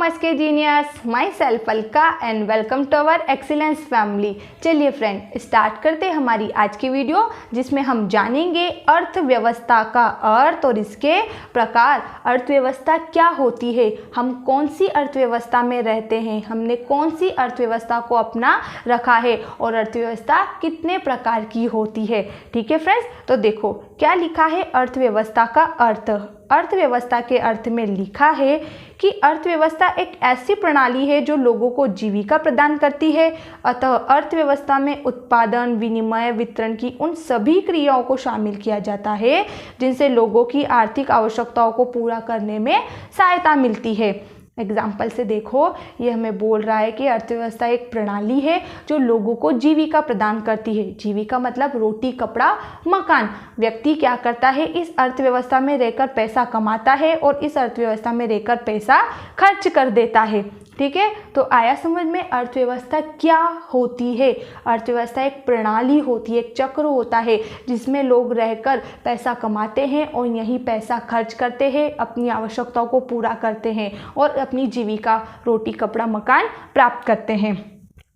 नमस्ते genius, myself Alka and welcome to our excellence family. चलिए friend, start करते हैं हमारी आज की वीडियो, जिसमें हम जानेंगे अर्थव्यवस्था का अर्थ और इसके प्रकार। अर्थव्यवस्था क्या होती है, हम कौन सी अर्थव्यवस्था में रहते हैं, हमने कौन सी अर्थव्यवस्था को अपना रखा है और अर्थव्यवस्था कितने प्रकार की होती है। ठीक है फ्रेंड्स, तो देखो क्या लिखा है अर्थव्यवस्था का अर्थ। अर्थव्यवस्था के अर्थ में लिखा है कि अर्थव्यवस्था एक ऐसी प्रणाली है जो लोगों को जीविका प्रदान करती है। अतः अर्थव्यवस्था में उत्पादन, विनिमय, वितरण की उन सभी क्रियाओं को शामिल किया जाता है जिनसे लोगों की आर्थिक आवश्यकताओं को पूरा करने में सहायता मिलती है। एग्जाम्पल से देखो, ये हमें बोल रहा है कि अर्थव्यवस्था एक प्रणाली है जो लोगों को जीविका प्रदान करती है। जीविका मतलब रोटी, कपड़ा, मकान। व्यक्ति क्या करता है, इस अर्थव्यवस्था में रहकर पैसा कमाता है और इस अर्थव्यवस्था में रहकर पैसा खर्च कर देता है। ठीक है, तो आया समझ में अर्थव्यवस्था क्या होती है। अर्थव्यवस्था एक प्रणाली होती है, एक चक्र होता है जिसमें लोग रहकर पैसा कमाते हैं और यही पैसा खर्च करते हैं, अपनी आवश्यकताओं को पूरा करते हैं और अपनी जीविका, रोटी, कपड़ा, मकान प्राप्त करते हैं।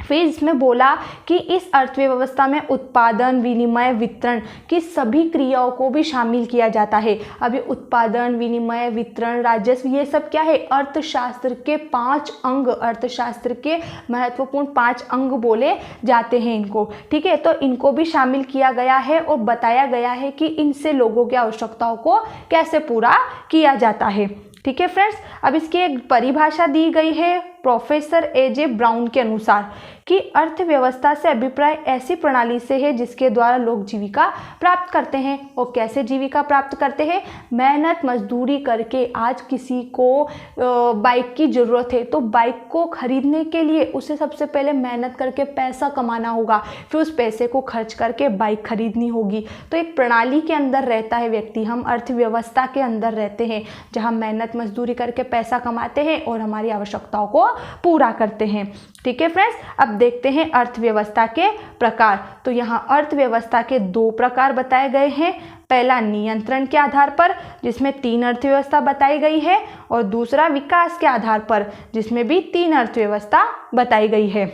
फिर इसमें बोला कि इस अर्थव्यवस्था में उत्पादन, विनिमय, वितरण की सभी क्रियाओं को भी शामिल किया जाता है। अभी उत्पादन, विनिमय, वितरण, राजस्व, ये सब क्या है, अर्थशास्त्र के 5 अंग, अर्थशास्त्र के महत्वपूर्ण 5 अंग बोले जाते हैं इनको। ठीक है, तो इनको भी शामिल किया गया है और बताया गया है कि इनसे लोगों की आवश्यकताओं को कैसे पूरा किया जाता है। ठीक है फ्रेंड्स, अब इसकी एक परिभाषा दी गई है प्रोफेसर ए.जे. ब्राउन के अनुसार कि अर्थव्यवस्था से अभिप्राय ऐसी प्रणाली से है जिसके द्वारा लोग जीविका प्राप्त करते हैं। और कैसे जीविका प्राप्त करते हैं, मेहनत मजदूरी करके। आज किसी को बाइक की ज़रूरत है तो बाइक को खरीदने के लिए उसे सबसे पहले मेहनत करके पैसा कमाना होगा, फिर उस पैसे को खर्च करके बाइक खरीदनी होगी। तो एक प्रणाली के अंदर रहता है व्यक्ति, हम अर्थव्यवस्था के अंदर रहते हैं जहाँ मेहनत मजदूरी करके पैसा कमाते हैं और हमारी आवश्यकताओं को पूरा करते हैं। ठीक है फ्रेंड्स, अब देखते हैं अर्थव्यवस्था के प्रकार। तो यहाँ अर्थव्यवस्था के 2 प्रकार बताए गए हैं। पहला नियंत्रण के आधार पर, जिसमें 3 अर्थव्यवस्था बताई गई है, और दूसरा विकास के आधार पर, जिसमें भी 3 अर्थव्यवस्था बताई गई है।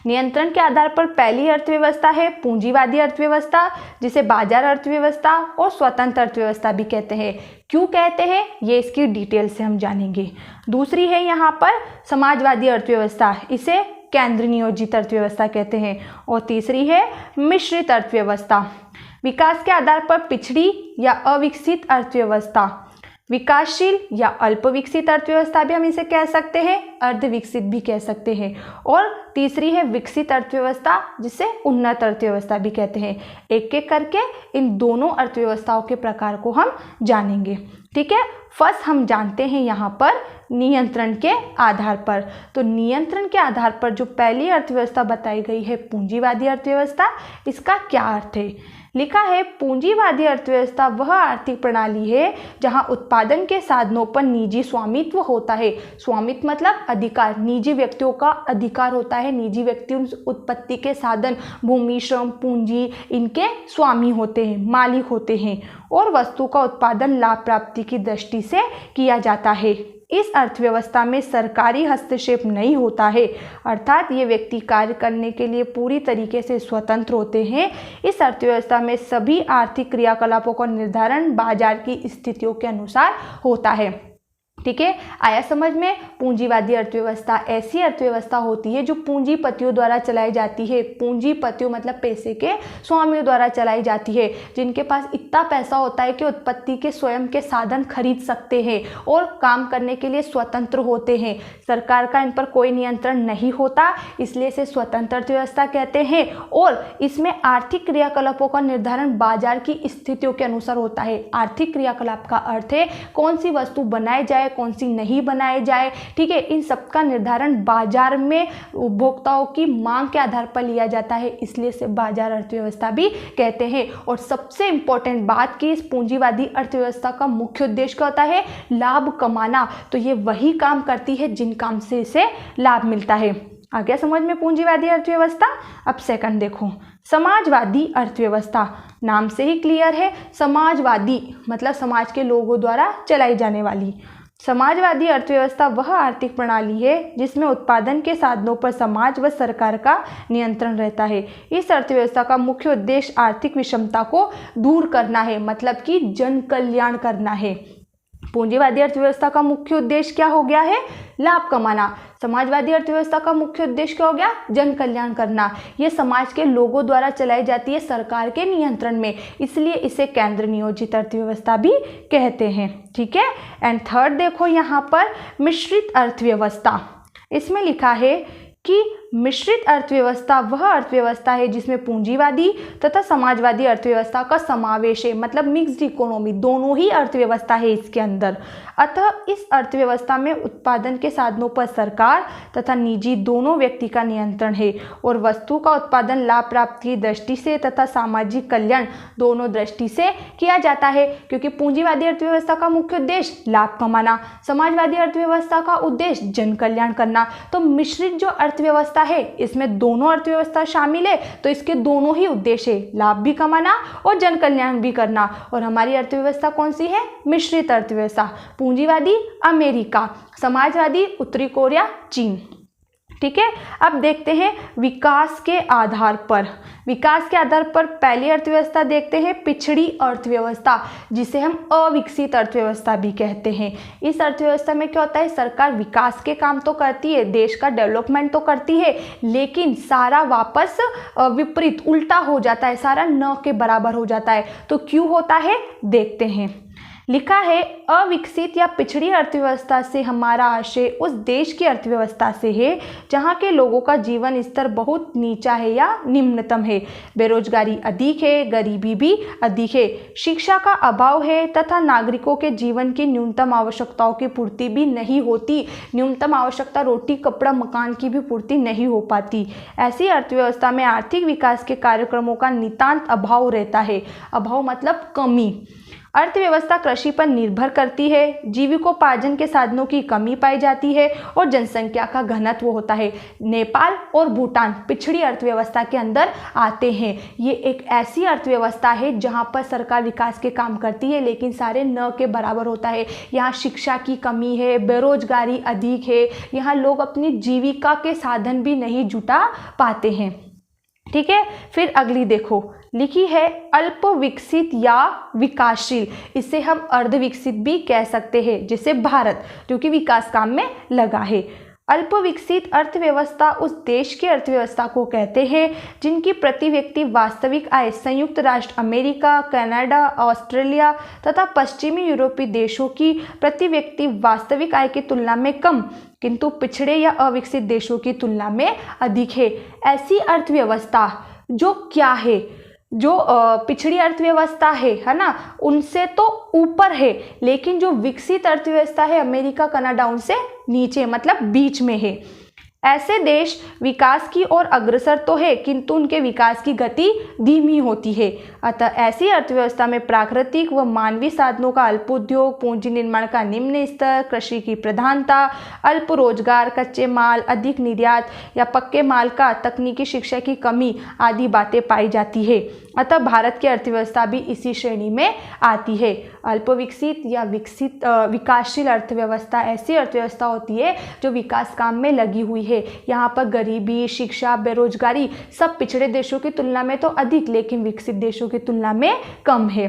नियंत्रण के आधार पर पहली अर्थव्यवस्था है पूंजीवादी अर्थव्यवस्था, जिसे बाजार अर्थव्यवस्था और स्वतंत्र अर्थव्यवस्था भी कहते हैं। क्यों कहते हैं, ये इसकी डिटेल से हम जानेंगे। दूसरी है यहाँ पर समाजवादी अर्थव्यवस्था, इसे केंद्र नियोजित अर्थव्यवस्था कहते हैं। और तीसरी है मिश्रित अर्थव्यवस्था। विकास के आधार पर पिछड़ी या अविकसित अर्थव्यवस्था, विकासशील या अल्प विकसित अर्थव्यवस्था भी हम इसे कह सकते हैं, अर्ध विकसित भी कह सकते हैं। और तीसरी है विकसित अर्थव्यवस्था, जिसे उन्नत अर्थव्यवस्था भी कहते हैं। एक एक करके इन दोनों अर्थव्यवस्थाओं के प्रकार को हम जानेंगे। ठीक है, फर्स्ट हम जानते हैं यहाँ पर नियंत्रण के आधार पर। तो नियंत्रण के आधार पर जो पहली अर्थव्यवस्था बताई गई है पूंजीवादी अर्थव्यवस्था, इसका क्या अर्थ है। लिखा है पूंजीवादी अर्थव्यवस्था वह आर्थिक प्रणाली है जहां उत्पादन के साधनों पर निजी स्वामित्व होता है। स्वामित्व मतलब अधिकार, निजी व्यक्तियों का अधिकार होता है। निजी व्यक्ति उन उत्पत्ति के साधन, भूमि, श्रम, पूंजी, इनके स्वामी होते हैं, मालिक होते हैं। और वस्तु का उत्पादन लाभ प्राप्ति की दृष्टि से किया जाता है। इस अर्थव्यवस्था में सरकारी हस्तक्षेप नहीं होता है, अर्थात ये व्यक्ति कार्य करने के लिए पूरी तरीके से स्वतंत्र होते हैं। इस अर्थव्यवस्था में सभी आर्थिक क्रियाकलापों का निर्धारण बाजार की स्थितियों के अनुसार होता है। ठीक है, आया समझ में। पूंजीवादी अर्थव्यवस्था ऐसी अर्थव्यवस्था होती है जो पूंजीपतियों द्वारा चलाई जाती है। पूंजीपतियों मतलब पैसे के स्वामियों द्वारा चलाई जाती है, जिनके पास इतना पैसा होता है कि उत्पत्ति के स्वयं के साधन खरीद सकते हैं और काम करने के लिए स्वतंत्र होते हैं। सरकार का इन पर कोई नियंत्रण नहीं होता, इसलिए इसे स्वतंत्र अर्थव्यवस्था कहते हैं। और इसमें आर्थिक क्रियाकलापों का निर्धारण बाजार की स्थितियों के अनुसार होता है। आर्थिक क्रियाकलाप का अर्थ है कौन सी वस्तु बनाई जाए, कौन सी नहीं बनाई जाए। ठीक है, इन सब का निर्धारण बाजार में उपभोक्ताओं की मांग के आधार पर लिया जाता है, इसलिए इसे बाजार अर्थव्यवस्था भी कहते हैं। और सबसे इंपॉर्टेंट बात कि इस पूंजीवादी अर्थव्यवस्था का मुख्य उद्देश्य क्या होता है, लाभ कमाना। तो ये वही काम करती है जिन काम से इसे लाभ मिलता है। आ गया समझ में पूंजीवादी अर्थव्यवस्था। अब सेकंड देखो, समाजवादी अर्थव्यवस्था। नाम से ही क्लियर है, समाजवादी मतलब समाज के लोगों द्वारा चलाई जाने वाली। समाजवादी अर्थव्यवस्था वह आर्थिक प्रणाली है जिसमें उत्पादन के साधनों पर समाज व सरकार का नियंत्रण रहता है। इस अर्थव्यवस्था का मुख्य उद्देश्य आर्थिक विषमता को दूर करना है, मतलब कि जन कल्याण करना है। पूंजीवादी अर्थव्यवस्था का मुख्य उद्देश्य क्या हो गया है? लाभ कमाना। समाजवादी अर्थव्यवस्था का मुख्य उद्देश्य क्या हो गया? जन कल्याण करना। ये समाज के लोगों द्वारा चलाई जाती है सरकार के नियंत्रण में, इसलिए इसे केंद्र नियोजित अर्थव्यवस्था भी कहते हैं। ठीक है। एंड थर्ड देखो यहाँ पर मिश्रित अर्थव्यवस्था। इसमें लिखा है कि मिश्रित अर्थव्यवस्था वह अर्थव्यवस्था है जिसमें पूंजीवादी तथा समाजवादी अर्थव्यवस्था का समावेश है, मतलब मिक्स्ड इकोनॉमी, दोनों ही अर्थव्यवस्था है इसके अंदर। अतः इस अर्थव्यवस्था में उत्पादन के साधनों पर सरकार तथा निजी दोनों व्यक्ति का नियंत्रण है और वस्तु का उत्पादन लाभ प्राप्ति की दृष्टि से तथा सामाजिक कल्याण दोनों दृष्टि से किया जाता है, क्योंकि पूंजीवादी अर्थव्यवस्था का मुख्य उद्देश्य लाभ कमाना, समाजवादी अर्थव्यवस्था का उद्देश्य जन कल्याण करना। तो मिश्रित जो अर्थव्यवस्था है इसमें दोनों अर्थव्यवस्था शामिल है, तो इसके दोनों ही उद्देश्य है, लाभ भी कमाना और जन कल्याण भी करना। और हमारी अर्थव्यवस्था कौन सी है? मिश्रित अर्थव्यवस्था। पूंजीवादी अमेरिका, समाजवादी उत्तरी कोरिया, चीन। ठीक है। अब देखते हैं विकास के आधार पर। विकास के आधार पर पहली अर्थव्यवस्था देखते हैं पिछड़ी अर्थव्यवस्था, जिसे हम अविकसित अर्थव्यवस्था भी कहते हैं। इस अर्थव्यवस्था में क्या होता है? सरकार विकास के काम तो करती है, देश का डेवलपमेंट तो करती है, लेकिन सारा वापस विपरीत उल्टा हो जाता है, सारा न के बराबर हो जाता है। तो क्यों होता है देखते हैं। लिखा है अविकसित या पिछड़ी अर्थव्यवस्था से हमारा आशय उस देश की अर्थव्यवस्था से है जहाँ के लोगों का जीवन स्तर बहुत नीचा है या निम्नतम है, बेरोजगारी अधिक है, गरीबी भी अधिक है, शिक्षा का अभाव है तथा नागरिकों के जीवन की न्यूनतम आवश्यकताओं की पूर्ति भी नहीं होती। न्यूनतम आवश्यकता रोटी कपड़ा मकान की भी पूर्ति नहीं हो पाती। ऐसी अर्थव्यवस्था में आर्थिक विकास के कार्यक्रमों का नितांत अभाव रहता है। अभाव मतलब कमी। अर्थव्यवस्था कृषि पर निर्भर करती है, जीविकोपार्जन के साधनों की कमी पाई जाती है और जनसंख्या का घनत्व होता है। नेपाल और भूटान पिछड़ी अर्थव्यवस्था के अंदर आते हैं। ये एक ऐसी अर्थव्यवस्था है जहां पर सरकार विकास के काम करती है, लेकिन सारे न के बराबर होता है। यहाँ शिक्षा की कमी है, बेरोजगारी अधिक है, यहाँ लोग अपनी जीविका के साधन भी नहीं जुटा पाते हैं। ठीक है। फिर अगली देखो, लिखी है अल्प विकसित या विकासशील। इसे हम अर्ध विकसित भी कह सकते हैं, जैसे भारत जो कि विकास काम में लगा है। अल्प विकसित अर्थव्यवस्था उस देश की अर्थव्यवस्था को कहते हैं जिनकी प्रति व्यक्ति वास्तविक आय संयुक्त राष्ट्र अमेरिका, कनाडा, ऑस्ट्रेलिया तथा पश्चिमी यूरोपीय देशों की प्रति व्यक्ति वास्तविक आय की तुलना में कम, किंतु पिछड़े या अविकसित देशों की तुलना में अधिक है। ऐसी अर्थव्यवस्था जो क्या है, जो पिछड़ी अर्थव्यवस्था है ना, उनसे तो ऊपर है, लेकिन जो विकसित अर्थव्यवस्था है अमेरिका, कनाडा, उनसे नीचे, मतलब बीच में है। ऐसे देश विकास की ओर अग्रसर तो है, किंतु उनके विकास की गति धीमी होती है। अतः ऐसी अर्थव्यवस्था में प्राकृतिक व मानवीय साधनों का अल्प उद्योग, पूंजी निर्माण का निम्न स्तर, कृषि की प्रधानता, अल्प रोजगार, कच्चे माल, अधिक निर्यात या पक्के माल का, तकनीकी शिक्षा की कमी आदि बातें पाई जाती है। अतः भारत की अर्थव्यवस्था भी इसी श्रेणी में आती है। अल्प विकसित या विकासशील अर्थव्यवस्था ऐसी अर्थव्यवस्था होती है जो विकास काम में लगी हुई है। यहाँ पर गरीबी, शिक्षा, बेरोजगारी सब पिछड़े देशों की तुलना में तो अधिक, लेकिन विकसित देशों की तुलना में कम है।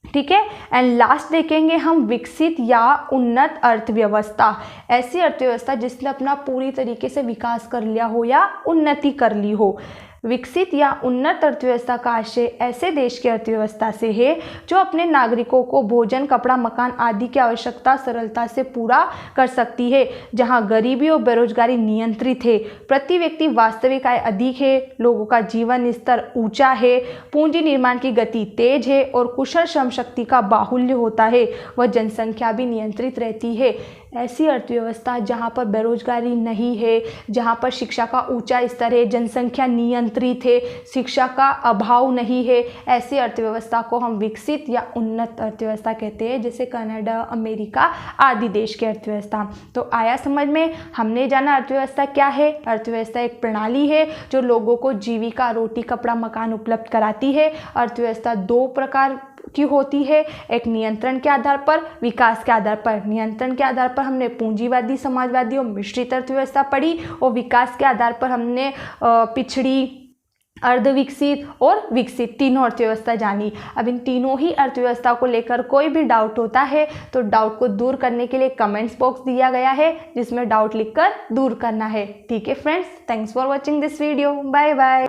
ठीक है। एंड लास्ट देखेंगे हम विकसित या उन्नत अर्थव्यवस्था। ऐसी अर्थव्यवस्था जिसने अपना पूरी तरीके से विकास कर लिया हो या उन्नति कर ली हो। विकसित या उन्नत अर्थव्यवस्था का आशय ऐसे देश की अर्थव्यवस्था से है जो अपने नागरिकों को भोजन, कपड़ा, मकान आदि की आवश्यकता सरलता से पूरा कर सकती है, जहां गरीबी और बेरोजगारी नियंत्रित है, प्रति व्यक्ति वास्तविक आय अधिक है, लोगों का जीवन स्तर ऊंचा है, पूंजी निर्माण की गति तेज है और कुशल श्रम शक्ति का बाहुल्य होता है, वह जनसंख्या भी नियंत्रित रहती है। ऐसी अर्थव्यवस्था जहाँ पर बेरोजगारी नहीं है, जहाँ पर शिक्षा का ऊंचा स्तर है, जनसंख्या नियंत्रित है, शिक्षा का अभाव नहीं है, ऐसी अर्थव्यवस्था को हम विकसित या उन्नत अर्थव्यवस्था कहते हैं, जैसे कनाडा, अमेरिका आदि देश की अर्थव्यवस्था। तो आया समझ में? हमने जाना अर्थव्यवस्था क्या है। अर्थव्यवस्था एक प्रणाली है जो लोगों को जीविका, रोटी, कपड़ा, मकान उपलब्ध कराती है। अर्थव्यवस्था दो प्रकार की होती है, एक नियंत्रण के आधार पर, विकास के आधार पर। नियंत्रण के आधार पर हमने पूंजीवादी, समाजवादी और मिश्रित अर्थव्यवस्था पढ़ी, और विकास के आधार पर हमने पिछड़ी, अर्धविकसित और विकसित तीनों अर्थव्यवस्था जानी। अब इन तीनों ही अर्थव्यवस्था को लेकर कोई भी डाउट होता है तो डाउट को दूर करने के लिए कमेंट्स बॉक्स दिया गया है, जिसमें डाउट लिखकर दूर करना है। ठीक है friends, thanks for watching this video, bye bye.